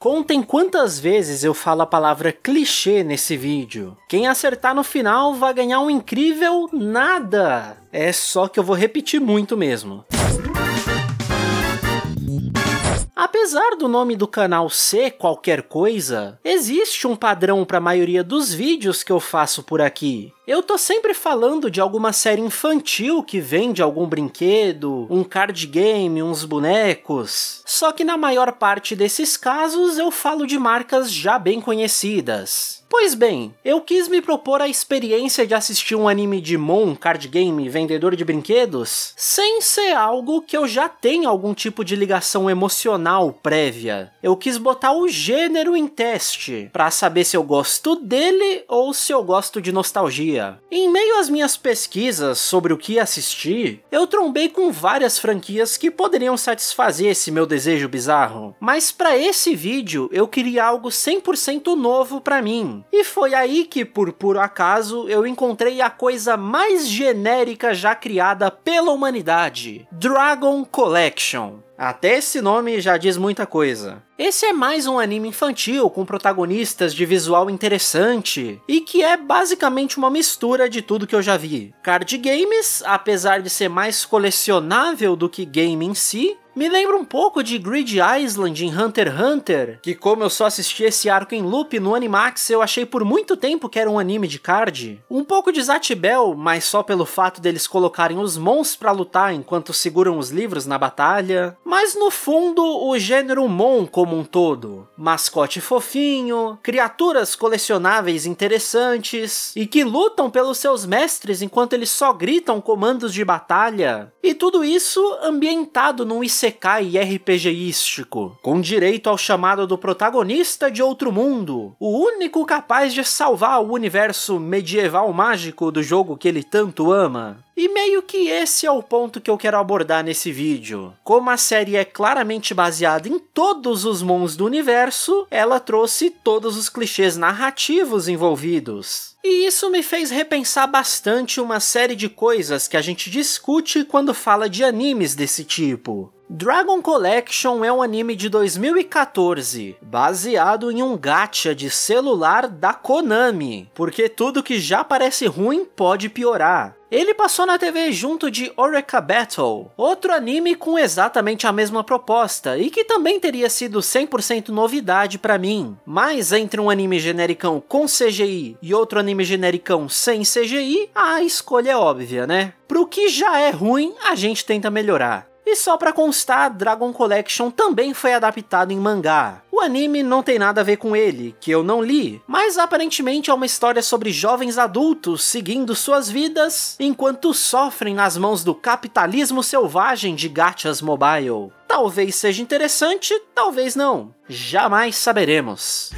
Contem quantas vezes eu falo a palavra clichê nesse vídeo. Quem acertar no final vai ganhar um incrível nada. É só que eu vou repetir muito mesmo. Apesar do nome do canal ser qualquer coisa, existe um padrão para a maioria dos vídeos que eu faço por aqui. Eu tô sempre falando de alguma série infantil que vende algum brinquedo, um card game, uns bonecos. Só que na maior parte desses casos eu falo de marcas já bem conhecidas. Pois bem, eu quis me propor a experiência de assistir um anime de Mon, card game, vendedor de brinquedos, sem ser algo que eu já tenha algum tipo de ligação emocional prévia. Eu quis botar o gênero em teste, pra saber se eu gosto dele ou se eu gosto de nostalgia. Em meio às minhas pesquisas sobre o que assistir, eu trombei com várias franquias que poderiam satisfazer esse meu desejo bizarro. Mas pra esse vídeo, eu queria algo 100% novo pra mim. E foi aí que, por puro acaso, eu encontrei a coisa mais genérica já criada pela humanidade: Dragon Collection. Até esse nome já diz muita coisa. Esse é mais um anime infantil com protagonistas de visual interessante e que é basicamente uma mistura de tudo que eu já vi. Card games, apesar de ser mais colecionável do que game em si, me lembra um pouco de Grid Island em Hunter x Hunter, que como eu só assisti esse arco em loop no Animax, eu achei por muito tempo que era um anime de card. Um pouco de Zatch Bell, mas só pelo fato deles colocarem os Mons pra lutar enquanto seguram os livros na batalha. Mas no fundo, o gênero Mon como um todo. Mascote fofinho, criaturas colecionáveis interessantes, e que lutam pelos seus mestres enquanto eles só gritam comandos de batalha. E tudo isso ambientado num Isekai RPGístico, com direito ao chamado do protagonista de outro mundo, o único capaz de salvar o universo medieval mágico do jogo que ele tanto ama. E meio que esse é o ponto que eu quero abordar nesse vídeo. Como a série é claramente baseada em todos os Mons do universo, ela trouxe todos os clichês narrativos envolvidos. E isso me fez repensar bastante uma série de coisas que a gente discute quando fala de animes desse tipo. Dragon Collection é um anime de 2014, baseado em um gacha de celular da Konami, porque tudo que já parece ruim pode piorar. Ele passou na TV junto de Eureka Battle, outro anime com exatamente a mesma proposta e que também teria sido 100% novidade pra mim. Mas entre um anime genericão com CGI e outro anime genericão sem CGI, a escolha é óbvia, né? Pro que já é ruim, a gente tenta melhorar. E só pra constar, Dragon Collection também foi adaptado em mangá. O anime não tem nada a ver com ele, que eu não li, mas aparentemente é uma história sobre jovens adultos seguindo suas vidas enquanto sofrem nas mãos do capitalismo selvagem de gachas mobile. Talvez seja interessante, talvez não. Jamais saberemos.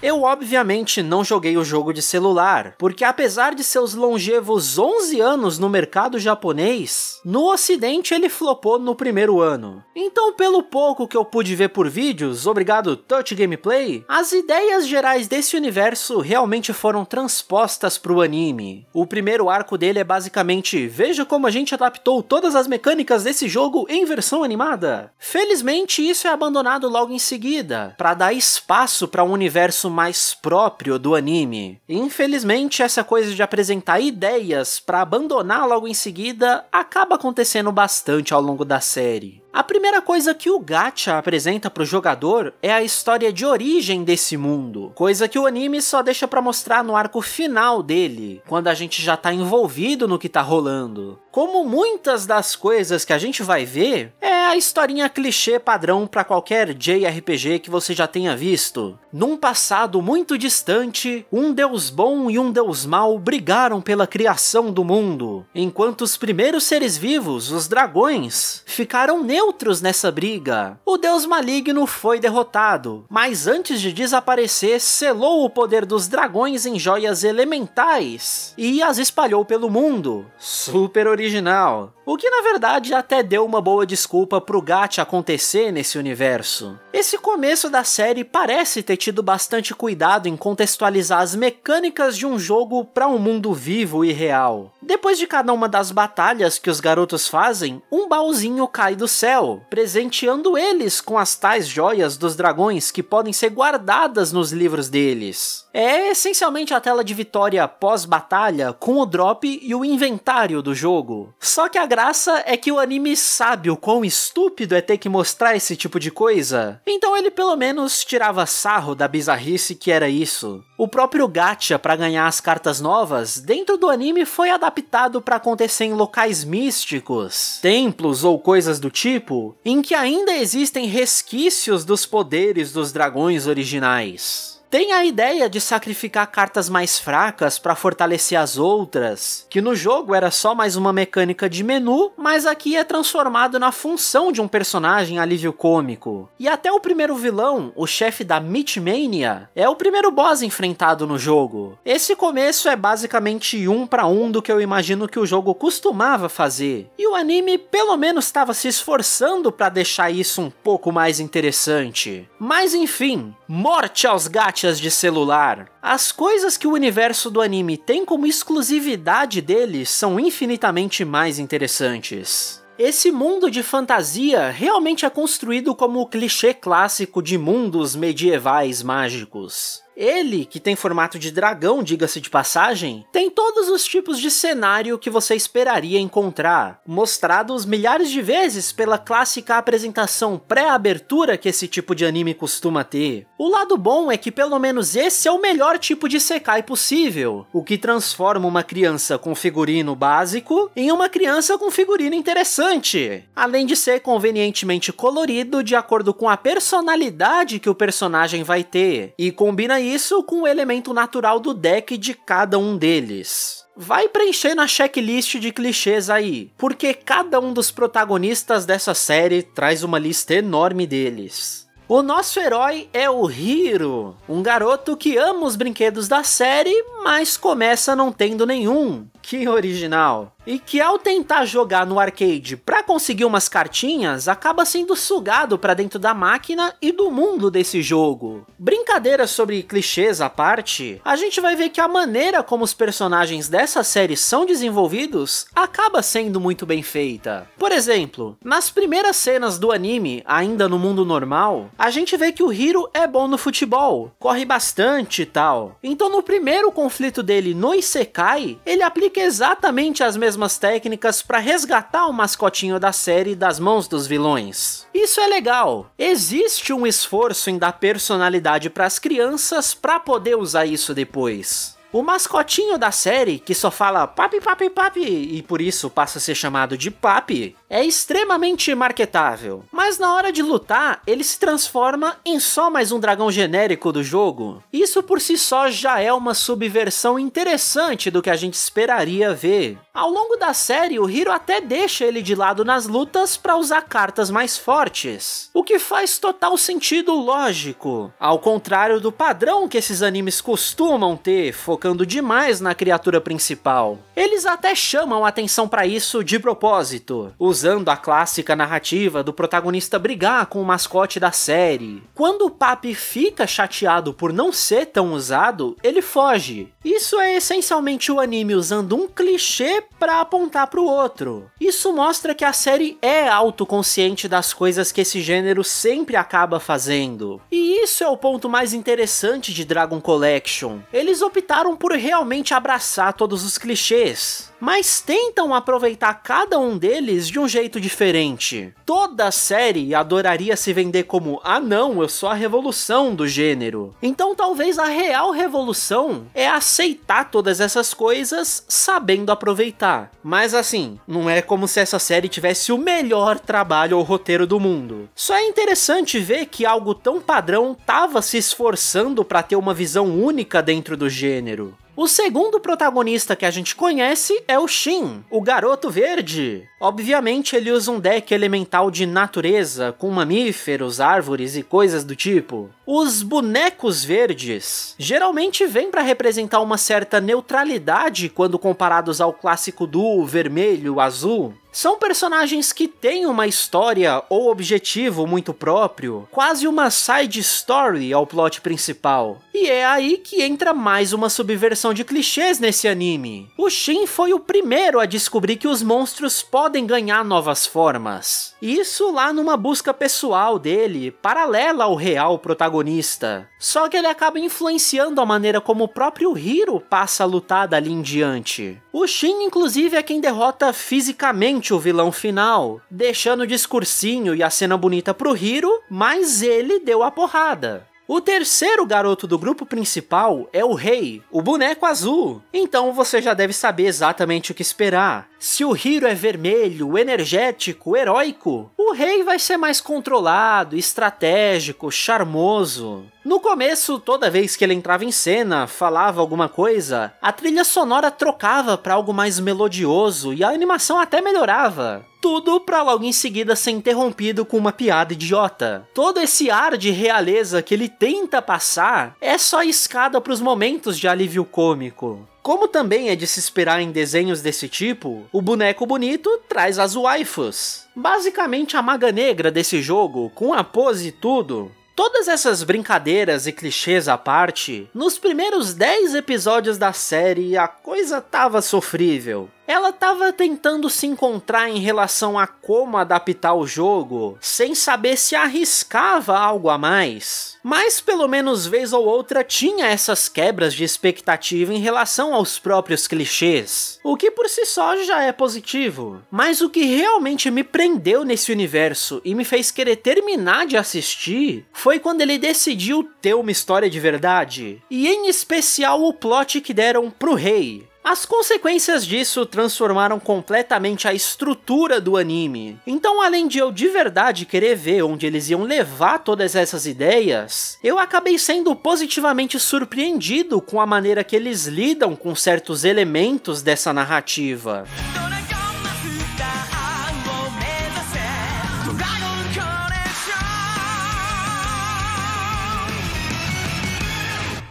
Eu obviamente não joguei o jogo de celular, porque apesar de seus longevos 11 anos no mercado japonês, no ocidente ele flopou no primeiro ano. Então pelo pouco que eu pude ver por vídeos, obrigado Touch Gameplay, as ideias gerais desse universo realmente foram transpostas para o anime. O primeiro arco dele é basicamente: veja como a gente adaptou todas as mecânicas desse jogo em versão animada. Felizmente isso é abandonado logo em seguida, para dar espaço para um universo mais próprio do anime. Infelizmente, essa coisa de apresentar ideias para abandonar logo em seguida acaba acontecendo bastante ao longo da série. A primeira coisa que o gacha apresenta para o jogador é a história de origem desse mundo, coisa que o anime só deixa para mostrar no arco final dele, quando a gente já tá envolvido no que tá rolando. Como muitas das coisas que a gente vai ver, é a historinha clichê padrão para qualquer JRPG que você já tenha visto. Num passado muito distante, um deus bom e um deus mau brigaram pela criação do mundo, enquanto os primeiros seres vivos, os dragões, ficaram neutros neutros nessa briga. O deus maligno foi derrotado, mas antes de desaparecer, selou o poder dos dragões em joias elementais e as espalhou pelo mundo. Super original. O que na verdade até deu uma boa desculpa pro gacha acontecer nesse universo. Esse começo da série parece ter tido bastante cuidado em contextualizar as mecânicas de um jogo para um mundo vivo e real. Depois de cada uma das batalhas que os garotos fazem, um baúzinho cai do céu, presenteando eles com as tais joias dos dragões que podem ser guardadas nos livros deles. É essencialmente a tela de vitória pós-batalha com o drop e o inventário do jogo. Só que a graça é que o anime sabe o quão estúpido é ter que mostrar esse tipo de coisa, então ele pelo menos tirava sarro da bizarrice que era isso. O próprio gacha para ganhar as cartas novas dentro do anime foi adaptado para acontecer em locais místicos, templos ou coisas do tipo, em que ainda existem resquícios dos poderes dos dragões originais. Tem a ideia de sacrificar cartas mais fracas para fortalecer as outras, que no jogo era só mais uma mecânica de menu, mas aqui é transformado na função de um personagem alívio cômico. E até o primeiro vilão, o chefe da Mythmania, é o primeiro boss enfrentado no jogo. Esse começo é basicamente 1 para 1 do que eu imagino que o jogo costumava fazer, e o anime pelo menos estava se esforçando para deixar isso um pouco mais interessante. Mas enfim, morte aos gachas de celular. As coisas que o universo do anime tem como exclusividade dele são infinitamente mais interessantes. Esse mundo de fantasia realmente é construído como o clichê clássico de mundos medievais mágicos. Ele, que tem formato de dragão, diga-se de passagem, tem todos os tipos de cenário que você esperaria encontrar, mostrados milhares de vezes pela clássica apresentação pré-abertura que esse tipo de anime costuma ter. O lado bom é que pelo menos esse é o melhor tipo de Isekai possível, o que transforma uma criança com figurino básico em uma criança com figurino interessante, além de ser convenientemente colorido de acordo com a personalidade que o personagem vai ter, e combina isso com o elemento natural do deck de cada um deles. Vai preenchendo a checklist de clichês aí, porque cada um dos protagonistas dessa série traz uma lista enorme deles. O nosso herói é o Hiro, um garoto que ama os brinquedos da série, mas começa não tendo nenhum. Que original! E que ao tentar jogar no arcade para conseguir umas cartinhas, acaba sendo sugado para dentro da máquina e do mundo desse jogo. Brincadeiras sobre clichês à parte, a gente vai ver que a maneira como os personagens dessa série são desenvolvidos acaba sendo muito bem feita. Por exemplo, nas primeiras cenas do anime, ainda no mundo normal, a gente vê que o Hiro é bom no futebol, corre bastante e tal. Então no primeiro conflito dele no Isekai, ele aplica exatamente as mesmas técnicas para resgatar o mascotinho da série das mãos dos vilões. Isso é legal. Existe um esforço em dar personalidade para as crianças para poder usar isso depois. O mascotinho da série, que só fala papi papi papi e por isso passa a ser chamado de papi, é extremamente marketável, mas na hora de lutar ele se transforma em só mais um dragão genérico do jogo. Isso por si só já é uma subversão interessante do que a gente esperaria ver. Ao longo da série, o Hiro até deixa ele de lado nas lutas para usar cartas mais fortes, o que faz total sentido lógico, ao contrário do padrão que esses animes costumam ter, focando demais na criatura principal. Eles até chamam atenção para isso de propósito, usando a clássica narrativa do protagonista brigar com o mascote da série. Quando o Papi fica chateado por não ser tão usado, ele foge. Isso é essencialmente o anime usando um clichê para apontar para o outro. Isso mostra que a série é autoconsciente das coisas que esse gênero sempre acaba fazendo. E isso é o ponto mais interessante de Dragon Collection. Eles optaram por realmente abraçar todos os clichês, mas tentam aproveitar cada um deles de um jeito diferente. Toda a série adoraria se vender como "ah não, eu sou a revolução do gênero". Então talvez a real revolução é aceitar todas essas coisas sabendo aproveitar. Mas assim, não é como se essa série tivesse o melhor trabalho ou roteiro do mundo. Só é interessante ver que algo tão padrão tava se esforçando para ter uma visão única dentro do gênero. O segundo protagonista que a gente conhece é o Shin, o Garoto Verde. Obviamente ele usa um deck elemental de natureza, com mamíferos, árvores e coisas do tipo. Os bonecos verdes geralmente vêm para representar uma certa neutralidade quando comparados ao clássico duo vermelho-azul. São personagens que têm uma história ou objetivo muito próprio, quase uma side story ao plot principal. E é aí que entra mais uma subversão de clichês nesse anime. O Shin foi o primeiro a descobrir que os monstros podem ganhar novas formas. Isso lá numa busca pessoal dele, paralela ao real protagonista. Só que ele acaba influenciando a maneira como o próprio Hiro passa a lutar dali em diante. O Shin, inclusive, é quem derrota fisicamente o vilão final, deixando o discursinho e a cena bonita pro Hiro, mas ele deu a porrada. O terceiro garoto do grupo principal é o Rei, o boneco azul. Então você já deve saber exatamente o que esperar. Se o Hiro é vermelho, energético, heróico, o Rei vai ser mais controlado, estratégico, charmoso. No começo, toda vez que ele entrava em cena, falava alguma coisa, a trilha sonora trocava para algo mais melodioso e a animação até melhorava. Tudo pra logo em seguida ser interrompido com uma piada idiota. Todo esse ar de realeza que ele tenta passar é só escada pros momentos de alívio cômico. Como também é de se esperar em desenhos desse tipo, o boneco bonito traz as waifus. Basicamente a maga negra desse jogo, com a pose e tudo. Todas essas brincadeiras e clichês à parte, nos primeiros 10 episódios da série a coisa tava sofrível. Ela tava tentando se encontrar em relação a como adaptar o jogo, sem saber se arriscava algo a mais. Mas pelo menos vez ou outra tinha essas quebras de expectativa em relação aos próprios clichês, o que por si só já é positivo. Mas o que realmente me prendeu nesse universo e me fez querer terminar de assistir foi quando ele decidiu ter uma história de verdade, e em especial o plot que deram pro Rei. As consequências disso transformaram completamente a estrutura do anime. Então, além de eu de verdade querer ver onde eles iam levar todas essas ideias, eu acabei sendo positivamente surpreendido com a maneira que eles lidam com certos elementos dessa narrativa.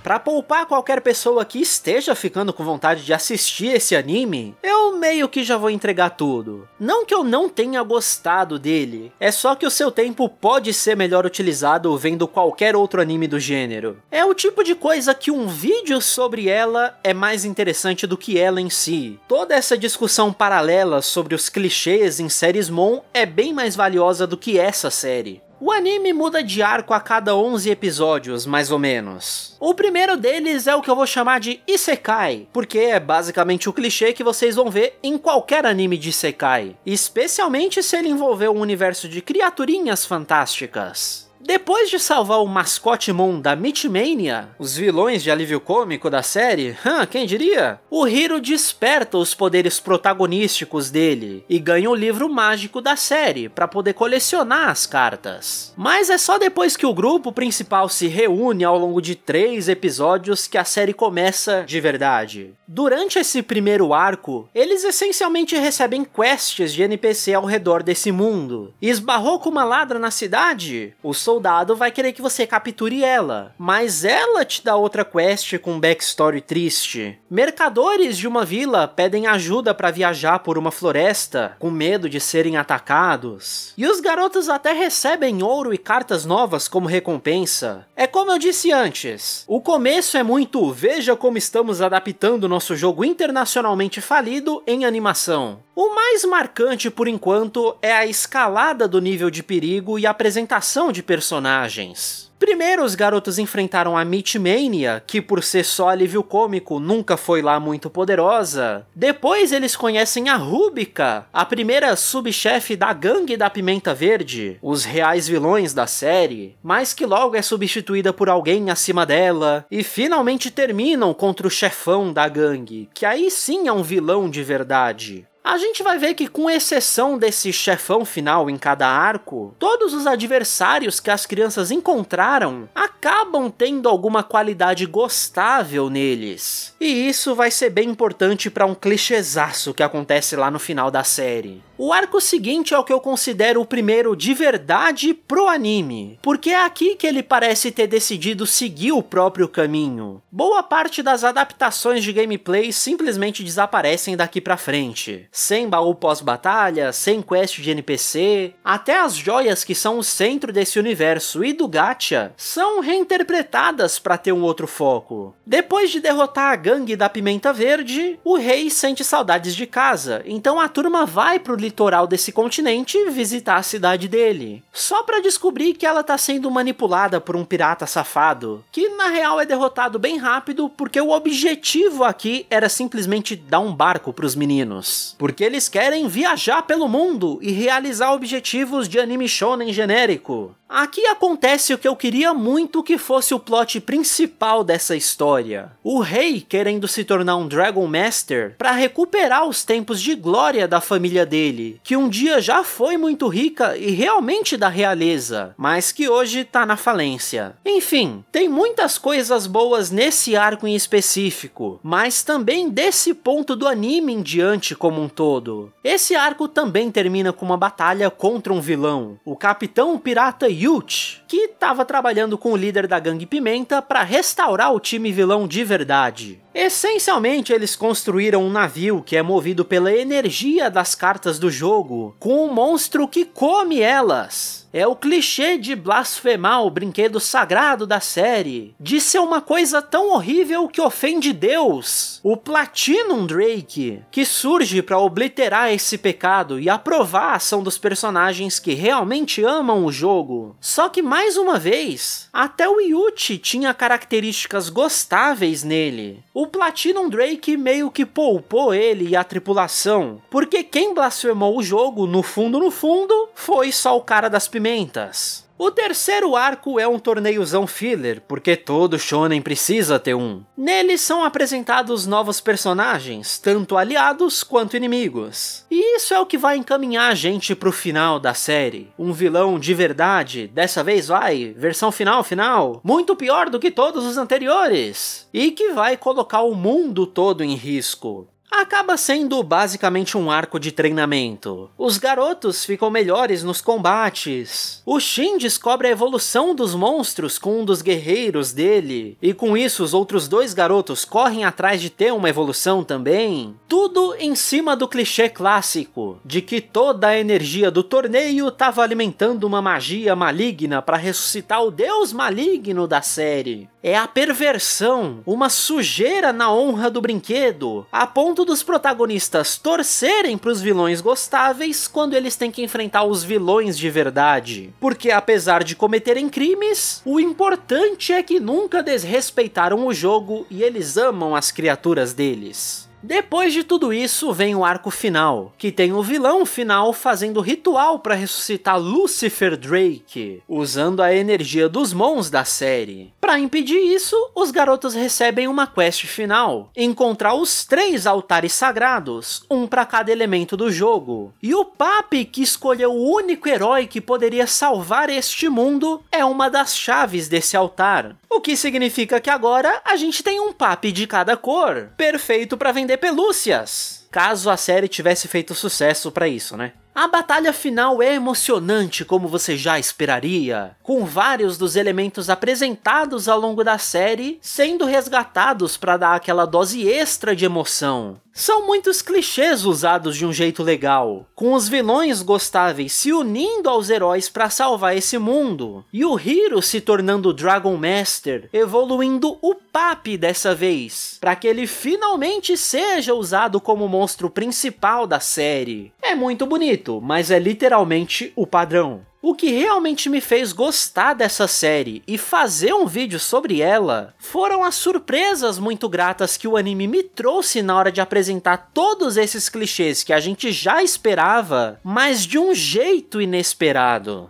Pra poupar qualquer pessoa que esteja ficando com vontade de assistir esse anime, eu meio que já vou entregar tudo. Não que eu não tenha gostado dele, é só que o seu tempo pode ser melhor utilizado vendo qualquer outro anime do gênero. É o tipo de coisa que um vídeo sobre ela é mais interessante do que ela em si. Toda essa discussão paralela sobre os clichês em séries Mon é bem mais valiosa do que essa série. O anime muda de arco a cada 11 episódios, mais ou menos. O primeiro deles é o que eu vou chamar de Isekai, porque é basicamente o clichê que vocês vão ver em qualquer anime de Isekai, especialmente se ele envolver um universo de criaturinhas fantásticas. Depois de salvar o mascote Mon da Meatmania, os vilões de alívio cômico da série, quem diria? O Hiro desperta os poderes protagonísticos dele e ganha o livro mágico da série para poder colecionar as cartas. Mas é só depois que o grupo principal se reúne ao longo de 3 episódios que a série começa de verdade. Durante esse primeiro arco, eles essencialmente recebem quests de NPC ao redor desse mundo. Esbarrou com uma ladra na cidade? O soldado vai querer que você capture ela, mas ela te dá outra quest com um backstory triste. Mercadores de uma vila pedem ajuda para viajar por uma floresta, com medo de serem atacados. E os garotos até recebem ouro e cartas novas como recompensa. É como eu disse antes, o começo é muito veja como estamos adaptando nosso jogo internacionalmente falido em animação. O mais marcante por enquanto é a escalada do nível de perigo e a apresentação de personagens. Primeiro os garotos enfrentaram a Meatmania, que por ser só alívio cômico nunca foi lá muito poderosa. Depois eles conhecem a Rubica, a primeira subchefe da gangue da Pimenta Verde, os reais vilões da série, mas que logo é substituída por alguém acima dela, e finalmente terminam contra o chefão da gangue, que aí sim é um vilão de verdade. A gente vai ver que, com exceção desse chefão final em cada arco, todos os adversários que as crianças encontraram acabam tendo alguma qualidade gostável neles. E isso vai ser bem importante para um clichêzaço que acontece lá no final da série. O arco seguinte é o que eu considero o primeiro de verdade pro anime, porque é aqui que ele parece ter decidido seguir o próprio caminho. Boa parte das adaptações de gameplay simplesmente desaparecem daqui pra frente. Sem baú pós-batalha, sem quest de NPC, até as joias que são o centro desse universo e do gacha são reinterpretadas para ter um outro foco. Depois de derrotar a gangue da Pimenta Verde, o rei sente saudades de casa, então a turma vai pro litoral desse continente visitar a cidade dele, só pra descobrir que ela tá sendo manipulada por um pirata safado, que na real é derrotado bem rápido porque o objetivo aqui era simplesmente dar um barco pros meninos, porque eles querem viajar pelo mundo e realizar objetivos de anime shonen genérico. Aqui acontece o que eu queria muito que fosse o plot principal dessa história. O rei querendo se tornar um Dragon Master para recuperar os tempos de glória da família dele, que um dia já foi muito rica e realmente da realeza, mas que hoje tá na falência. Enfim, tem muitas coisas boas nesse arco em específico, mas também desse ponto do anime em diante como um todo. Esse arco também termina com uma batalha contra um vilão, o Capitão Pirata Yuch, que estava trabalhando com o líder da Gangue Pimenta para restaurar o time vilão de verdade. Essencialmente, eles construíram um navio que é movido pela energia das cartas do jogo, com um monstro que come elas. É o clichê de blasfemar o brinquedo sagrado da série, de ser uma coisa tão horrível que ofende Deus. O Platinum Drake, que surge para obliterar esse pecado e aprovar a ação dos personagens que realmente amam o jogo. Só que, mais uma vez, até o Yuchi tinha características gostáveis nele. O Platinum Drake meio que poupou ele e a tripulação, porque quem blasfemou o jogo, no fundo, foi só o cara das pimentas. O terceiro arco é um torneiozão filler, porque todo shonen precisa ter um. Nele são apresentados novos personagens, tanto aliados quanto inimigos. E isso é o que vai encaminhar a gente pro final da série. Um vilão de verdade, dessa vez versão final, muito pior do que todos os anteriores. E que vai colocar o mundo todo em risco. Acaba sendo basicamente um arco de treinamento. Os garotos ficam melhores nos combates. O Shin descobre a evolução dos monstros com um dos guerreiros dele, e com isso os outros dois garotos correm atrás de ter uma evolução também. Tudo em cima do clichê clássico, de que toda a energia do torneio estava alimentando uma magia maligna para ressuscitar o deus maligno da série. É a perversão, uma sujeira na honra do brinquedo, a ponto dos protagonistas torcerem pros vilões gostáveis quando eles têm que enfrentar os vilões de verdade. Porque apesar de cometerem crimes, o importante é que nunca desrespeitaram o jogo e eles amam as criaturas deles. Depois de tudo isso vem o arco final, que tem o vilão final fazendo ritual para ressuscitar Lucifer Drake, usando a energia dos mons da série. Para impedir isso, os garotos recebem uma quest final, encontrar os 3 altares sagrados, um para cada elemento do jogo. E o Papi, que escolheu o único herói que poderia salvar este mundo, é uma das chaves desse altar. O que significa que agora a gente tem um Papi de cada cor, perfeito para vender pelúcias, caso a série tivesse feito sucesso para isso, né? A batalha final é emocionante como você já esperaria, com vários dos elementos apresentados ao longo da série sendo resgatados para dar aquela dose extra de emoção. São muitos clichês usados de um jeito legal, com os vilões gostáveis se unindo aos heróis para salvar esse mundo, e o Hiro se tornando Dragon Master, evoluindo o Papi dessa vez, para que ele finalmente seja usado como monstro principal da série. É muito bonito, mas é literalmente o padrão. O que realmente me fez gostar dessa série e fazer um vídeo sobre ela foram as surpresas muito gratas que o anime me trouxe na hora de apresentar todos esses clichês que a gente já esperava, mas de um jeito inesperado.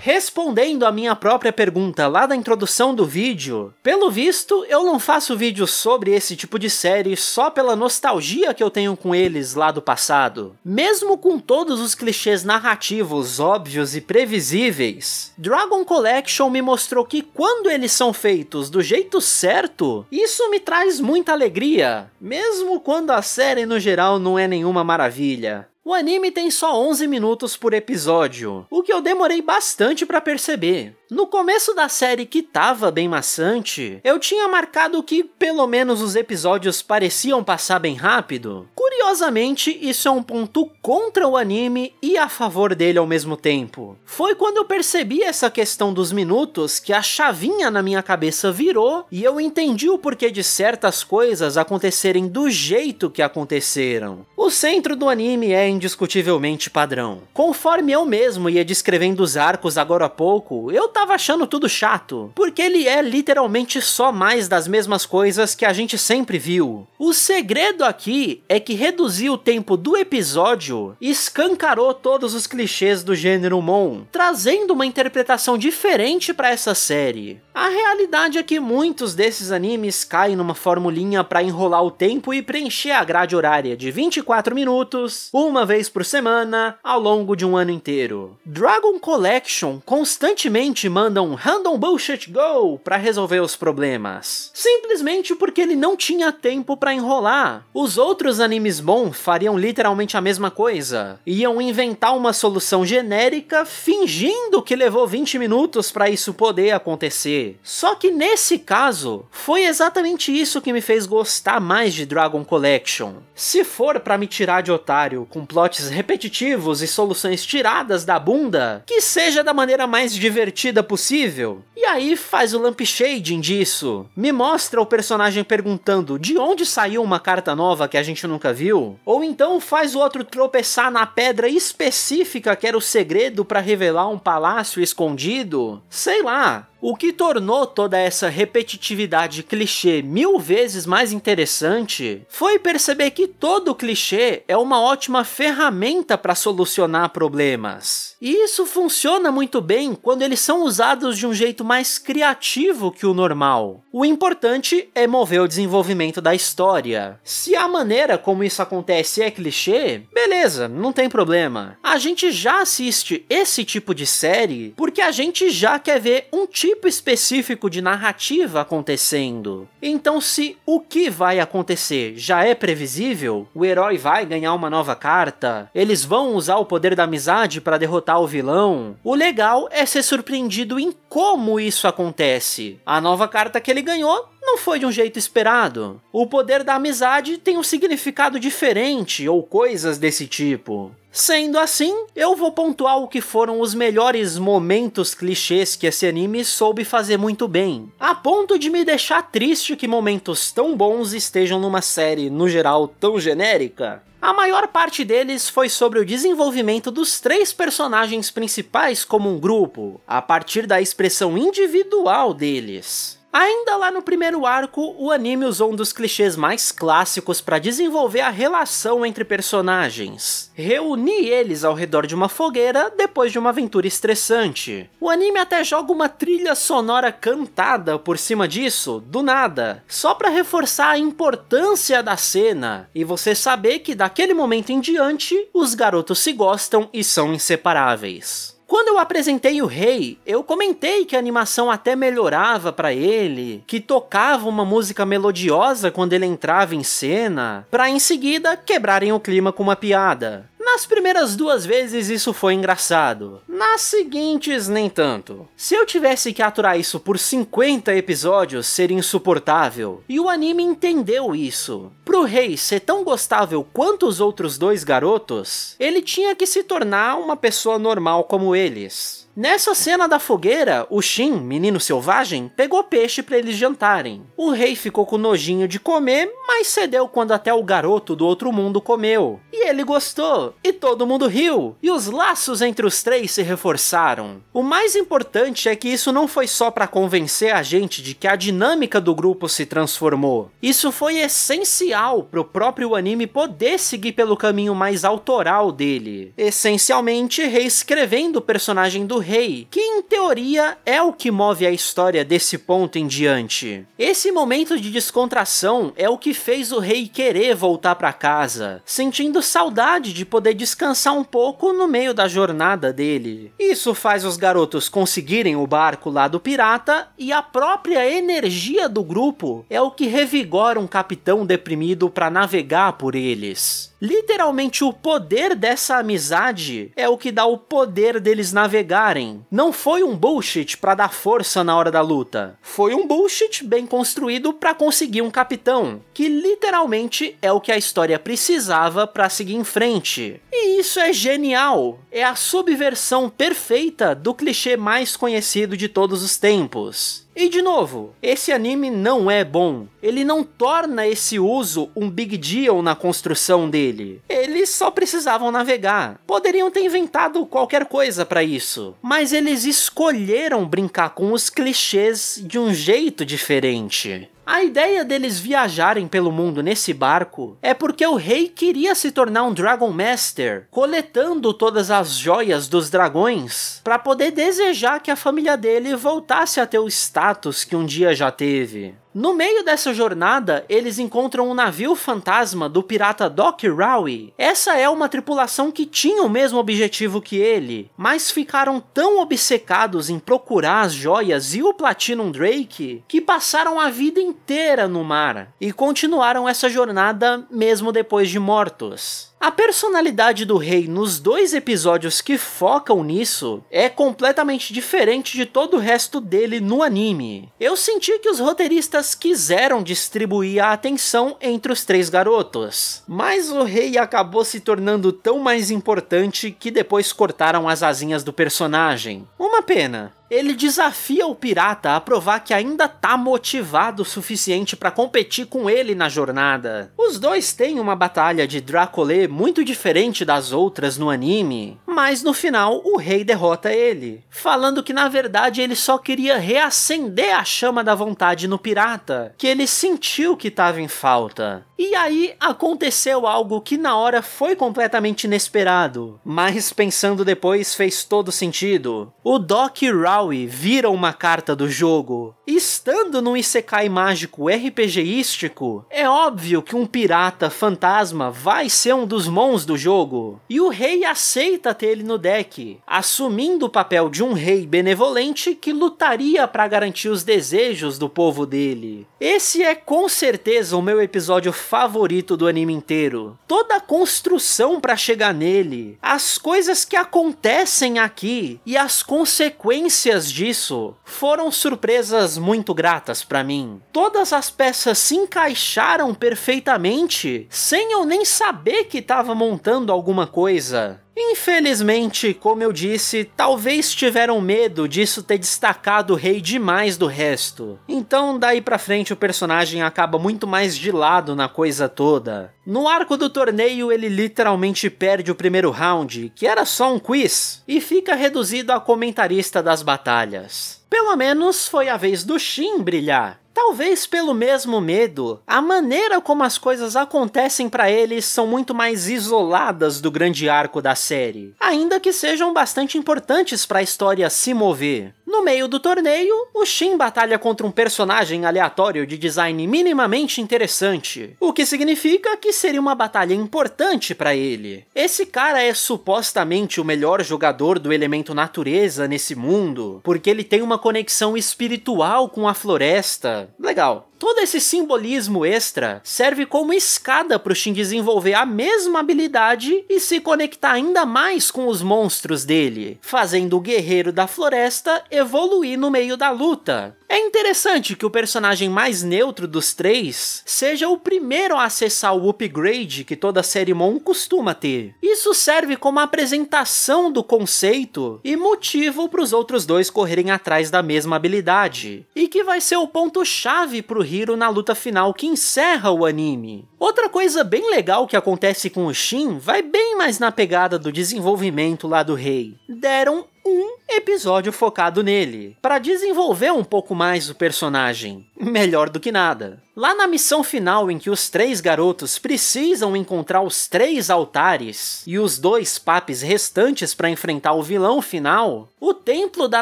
Respondendo a minha própria pergunta lá da introdução do vídeo, pelo visto, eu não faço vídeos sobre esse tipo de série só pela nostalgia que eu tenho com eles lá do passado. Mesmo com todos os clichês narrativos óbvios e previsíveis, Dragon Collection me mostrou que quando eles são feitos do jeito certo, isso me traz muita alegria, mesmo quando a série no geral não é nenhuma maravilha. O anime tem só 11 minutos por episódio, o que eu demorei bastante pra perceber. No começo da série, que tava bem maçante, eu tinha marcado que pelo menos os episódios pareciam passar bem rápido. Curiosamente, isso é um ponto contra o anime e a favor dele ao mesmo tempo. Foi quando eu percebi essa questão dos minutos que a chavinha na minha cabeça virou e eu entendi o porquê de certas coisas acontecerem do jeito que aconteceram. O centro do anime é indiscutivelmente padrão. Conforme eu mesmo ia descrevendo os arcos agora há pouco, eu tava achando tudo chato, porque ele é literalmente só mais das mesmas coisas que a gente sempre viu. O segredo aqui é que reduzir o tempo do episódio escancarou todos os clichês do gênero Mon, trazendo uma interpretação diferente para essa série. A realidade é que muitos desses animes caem numa formulinha para enrolar o tempo e preencher a grade horária de 24 minutos, uma vez por semana, ao longo de um ano inteiro. Dragon Collection constantemente manda um Random Bullshit Go para resolver os problemas, simplesmente porque ele não tinha tempo para enrolar. Os outros animes Mon fariam literalmente a mesma coisa, iam inventar uma solução genérica fingindo que levou 20 minutos para isso poder acontecer. Só que nesse caso, foi exatamente isso que me fez gostar mais de Dragon Collection. Se for para me tirar de otário com plots repetitivos e soluções tiradas da bunda, que seja da maneira mais divertida possível. E aí faz o lampshading disso. Me mostra o personagem perguntando de onde saiu uma carta nova que a gente nunca viu, ou então faz o outro tropeçar na pedra específica que era o segredo para revelar um palácio escondido. Sei lá. O que tornou toda essa repetitividade clichê 1000 vezes mais interessante foi perceber que todo clichê é uma ótima ferramenta para solucionar problemas. E isso funciona muito bem quando eles são usados de um jeito mais criativo que o normal. O importante é mover o desenvolvimento da história. Se a maneira como isso acontece é clichê, beleza, não tem problema. A gente já assiste esse tipo de série porque a gente já quer ver um tipo específico de narrativa acontecendo. Então, se o que vai acontecer já é previsível, o herói vai ganhar uma nova carta, eles vão usar o poder da amizade para derrotar o vilão, o legal é ser surpreendido em como isso acontece. A nova carta que ele ganhou não foi de um jeito esperado. O poder da amizade tem um significado diferente ou coisas desse tipo. Sendo assim, eu vou pontuar o que foram os melhores momentos clichês que esse anime soube fazer muito bem, a ponto de me deixar triste que momentos tão bons estejam numa série, no geral, tão genérica. A maior parte deles foi sobre o desenvolvimento dos 3 personagens principais como um grupo, a partir da expressão individual deles. Ainda lá no primeiro arco, o anime usou um dos clichês mais clássicos para desenvolver a relação entre personagens. Reunir eles ao redor de uma fogueira depois de uma aventura estressante. O anime até joga uma trilha sonora cantada por cima disso, do nada, só para reforçar a importância da cena e você saber que daquele momento em diante, os garotos se gostam e são inseparáveis. Quando eu apresentei o Rei, eu comentei que a animação até melhorava pra ele, que tocava uma música melodiosa quando ele entrava em cena, pra em seguida quebrarem o clima com uma piada. Nas primeiras 2 vezes isso foi engraçado, nas seguintes nem tanto. Se eu tivesse que aturar isso por 50 episódios seria insuportável, e o anime entendeu isso. Pro Rei ser tão gostável quanto os outros 2 garotos, ele tinha que se tornar uma pessoa normal como eles. Nessa cena da fogueira, o Shin, menino selvagem, pegou peixe para eles jantarem. O Rei ficou com nojinho de comer, mas cedeu quando até o garoto do outro mundo comeu. E ele gostou, e todo mundo riu, e os laços entre os 3 se reforçaram. O mais importante é que isso não foi só para convencer a gente de que a dinâmica do grupo se transformou. Isso foi essencial para o próprio anime poder seguir pelo caminho mais autoral dele, essencialmente reescrevendo o personagem do rei, que em teoria é o que move a história desse ponto em diante. Esse momento de descontração é o que fez o rei querer voltar para casa, sentindo saudade de poder descansar um pouco no meio da jornada dele. Isso faz os garotos conseguirem o barco lá do pirata, e a própria energia do grupo é o que revigora um capitão deprimido para navegar por eles. Literalmente o poder dessa amizade é o que dá o poder deles navegarem. Não foi um bullshit pra dar força na hora da luta. Foi um bullshit bem construído pra conseguir um capitão, que literalmente é o que a história precisava pra seguir em frente. E isso é genial. É a subversão perfeita do clichê mais conhecido de todos os tempos. E de novo, esse anime não é bom. Ele não torna esse uso um big deal na construção dele. Eles só precisavam navegar. Poderiam ter inventado qualquer coisa para isso. Mas eles escolheram brincar com os clichês de um jeito diferente. A ideia deles viajarem pelo mundo nesse barco é porque o rei queria se tornar um Dragon Master, coletando todas as joias dos dragões para poder desejar que a família dele voltasse a ter o status que um dia já teve. No meio dessa jornada, eles encontram um navio fantasma do pirata Doc Rowie. Essa é uma tripulação que tinha o mesmo objetivo que ele, mas ficaram tão obcecados em procurar as joias e o Platinum Drake que passaram a vida inteira no mar e continuaram essa jornada mesmo depois de mortos. A personalidade do rei nos 2 episódios que focam nisso é completamente diferente de todo o resto dele no anime. Eu senti que os roteiristas quiseram distribuir a atenção entre os 3 garotos, mas o rei acabou se tornando tão mais importante que depois cortaram as asinhas do personagem. Uma pena. Ele desafia o pirata a provar que ainda tá motivado o suficiente para competir com ele na jornada. Os dois têm uma batalha de Dracolê muito diferente das outras no anime, mas no final o rei derrota ele, falando que na verdade ele só queria reacender a chama da vontade no pirata, que ele sentiu que estava em falta. E aí aconteceu algo que na hora foi completamente inesperado, mas pensando depois fez todo sentido. O Doc Rowie vira uma carta do jogo. Estando num isekai mágico RPGístico, é óbvio que um pirata fantasma vai ser um dos mons do jogo. E o rei aceita ter ele no deck, assumindo o papel de um rei benevolente que lutaria para garantir os desejos do povo dele. Esse é com certeza o meu episódio favorito do anime inteiro. Toda a construção para chegar nele, as coisas que acontecem aqui e as consequências disso foram surpresas muito gratas para mim. Todas as peças se encaixaram perfeitamente sem eu nem saber que estava montando alguma coisa. Infelizmente, como eu disse, talvez tiveram medo disso ter destacado o rei demais do resto. Então daí pra frente o personagem acaba muito mais de lado na coisa toda. No arco do torneio ele literalmente perde o primeiro round, que era só um quiz, e fica reduzido a comentarista das batalhas. Pelo menos foi a vez do Shin brilhar. Talvez pelo mesmo medo, a maneira como as coisas acontecem para eles são muito mais isoladas do grande arco da série, ainda que sejam bastante importantes para a história se mover. No meio do torneio, o Shin batalha contra um personagem aleatório de design minimamente interessante, o que significa que seria uma batalha importante para ele. Esse cara é supostamente o melhor jogador do elemento natureza nesse mundo, porque ele tem uma conexão espiritual com a floresta. Legal. Todo esse simbolismo extra serve como escada para o Shin desenvolver a mesma habilidade e se conectar ainda mais com os monstros dele, fazendo o guerreiro da floresta evoluir no meio da luta. É interessante que o personagem mais neutro dos 3 seja o primeiro a acessar o upgrade que toda série Mon costuma ter. Isso serve como apresentação do conceito e motivo para os outros 2 correrem atrás da mesma habilidade, e que vai ser o ponto-chave para o Hiro na luta final que encerra o anime. Outra coisa bem legal que acontece com o Shin vai bem mais na pegada do desenvolvimento lá do rei. Deram um episódio focado nele, para desenvolver um pouco mais o personagem. Melhor do que nada. Lá na missão final em que os 3 garotos precisam encontrar os 3 altares e os 2 papes restantes para enfrentar o vilão final, o Templo da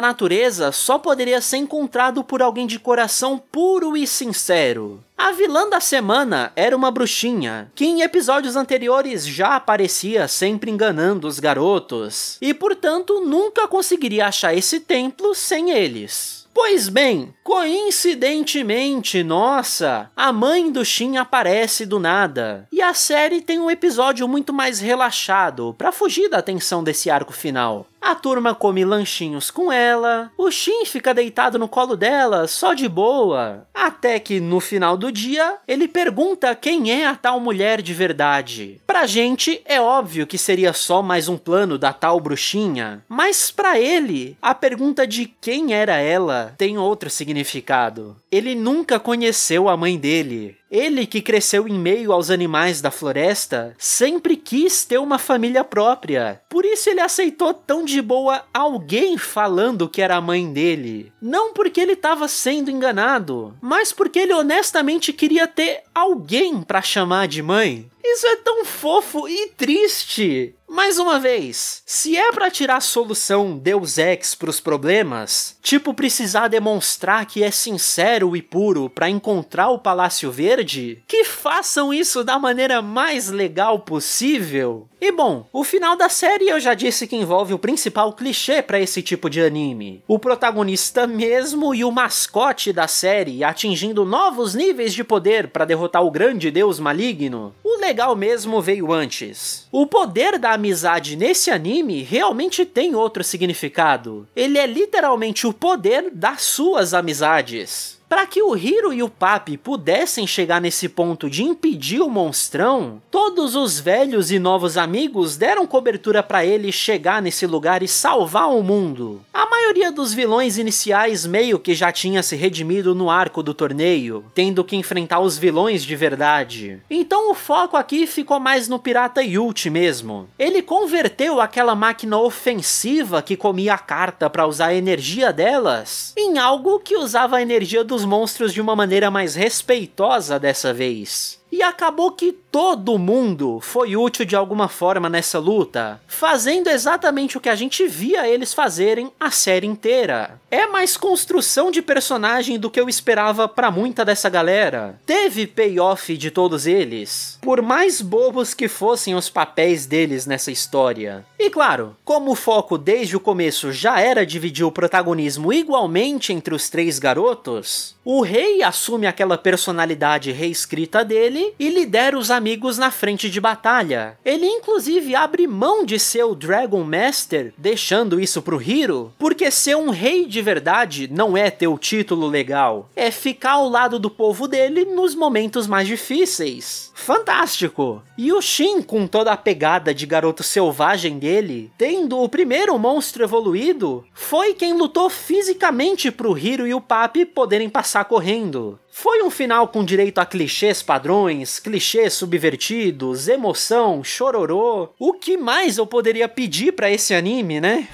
Natureza só poderia ser encontrado por alguém de coração puro e sincero. A vilã da semana era uma bruxinha, que em episódios anteriores já aparecia sempre enganando os garotos, e portanto nunca conseguiria achar esse templo sem eles. Pois bem, coincidentemente, nossa, a mãe do Shin aparece do nada, e a série tem um episódio muito mais relaxado para fugir da tensão desse arco final. A turma come lanchinhos com ela, o Shin fica deitado no colo dela, só de boa, até que no final do dia, ele pergunta quem é a tal mulher de verdade. Pra gente, é óbvio que seria só mais um plano da tal bruxinha, mas pra ele, a pergunta de quem era ela tem outro significado. Ele nunca conheceu a mãe dele. Ele, que cresceu em meio aos animais da floresta, sempre quis ter uma família própria. Por isso ele aceitou tão de boa alguém falando que era a mãe dele. Não porque ele estava sendo enganado, mas porque ele honestamente queria ter alguém para chamar de mãe. Isso é tão fofo e triste. Mais uma vez, se é pra tirar a solução Deus Ex pros problemas, tipo precisar demonstrar que é sincero e puro pra encontrar o Palácio Verde, que façam isso da maneira mais legal possível. E bom, o final da série eu já disse que envolve o principal clichê pra esse tipo de anime. O protagonista mesmo e o mascote da série atingindo novos níveis de poder pra derrotar o grande deus maligno. O legal mesmo veio antes. O poder da amizade nesse anime realmente tem outro significado. Ele é literalmente o poder das suas amizades. Para que o Hiro e o Papi pudessem chegar nesse ponto de impedir o monstrão, todos os velhos e novos amigos deram cobertura para ele chegar nesse lugar e salvar o mundo. A maioria dos vilões iniciais meio que já tinha se redimido no arco do torneio, tendo que enfrentar os vilões de verdade. Então o foco aqui ficou mais no Pirata Yult mesmo. Ele converteu aquela máquina ofensiva que comia a carta para usar a energia delas em algo que usava a energia dos monstros de uma maneira mais respeitosa dessa vez. E acabou que todo mundo foi útil de alguma forma nessa luta, fazendo exatamente o que a gente via eles fazerem a série inteira. É mais construção de personagem do que eu esperava pra muita dessa galera. Teve payoff de todos eles, por mais bobos que fossem os papéis deles nessa história. E claro, como o foco desde o começo já era dividir o protagonismo igualmente entre os 3 garotos, o rei assume aquela personalidade reescrita dele e lidera os amigos na frente de batalha. Ele inclusive abre mão de ser o Dragon Master, deixando isso pro Hiro, porque ser um rei de verdade não é ter o título legal, é ficar ao lado do povo dele nos momentos mais difíceis. Fantástico! E o Shin, com toda a pegada de garoto selvagem dele, tendo o primeiro monstro evoluído, foi quem lutou fisicamente pro Hiro e o Papi poderem passar correndo. Foi um final com direito a clichês padrões, clichês subvertidos, emoção, chororô. O que mais eu poderia pedir pra esse anime, né?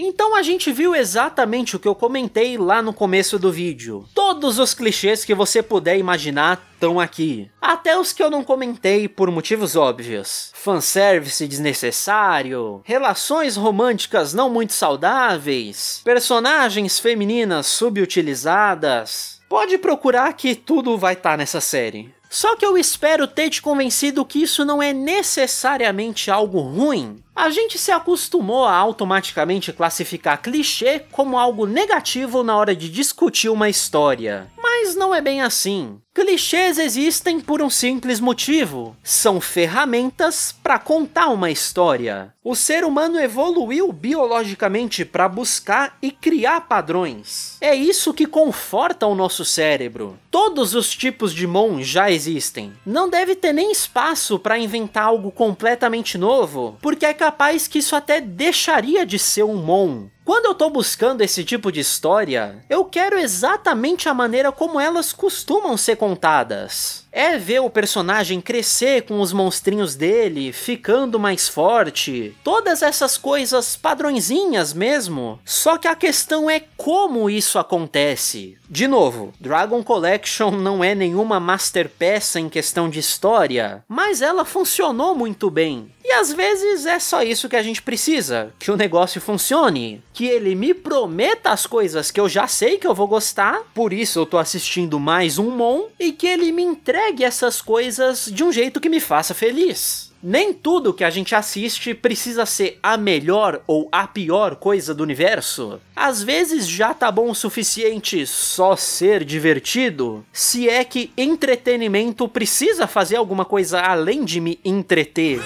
Então a gente viu exatamente o que eu comentei lá no começo do vídeo. Todos os clichês que você puder imaginar estão aqui. Até os que eu não comentei por motivos óbvios. Fanservice desnecessário, relações românticas não muito saudáveis, personagens femininas subutilizadas. Pode procurar que tudo vai estar nessa série. Só que eu espero ter te convencido que isso não é necessariamente algo ruim. A gente se acostumou a automaticamente classificar clichê como algo negativo na hora de discutir uma história. Mas não é bem assim. Clichês existem por um simples motivo. São ferramentas para contar uma história. O ser humano evoluiu biologicamente para buscar e criar padrões. É isso que conforta o nosso cérebro. Todos os tipos de mon já existem. Não deve ter nem espaço para inventar algo completamente novo, porque é capaz que isso até deixaria de ser um mon. Quando eu tô buscando esse tipo de história, eu quero exatamente a maneira como elas costumam ser contadas. É ver o personagem crescer com os monstrinhos dele, ficando mais forte, todas essas coisas padrõezinhas mesmo. Só que a questão é como isso acontece. De novo, Dragon Collection não é nenhuma masterpeça em questão de história, mas ela funcionou muito bem. E às vezes é só isso que a gente precisa, que o negócio funcione, que ele me prometa as coisas que eu já sei que eu vou gostar, por isso eu tô assistindo mais um Mon, e que ele me entregue essas coisas de um jeito que me faça feliz. Nem tudo que a gente assiste precisa ser a melhor ou a pior coisa do universo. Às vezes já tá bom o suficiente só ser divertido, se é que entretenimento precisa fazer alguma coisa além de me entreter.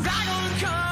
Dragon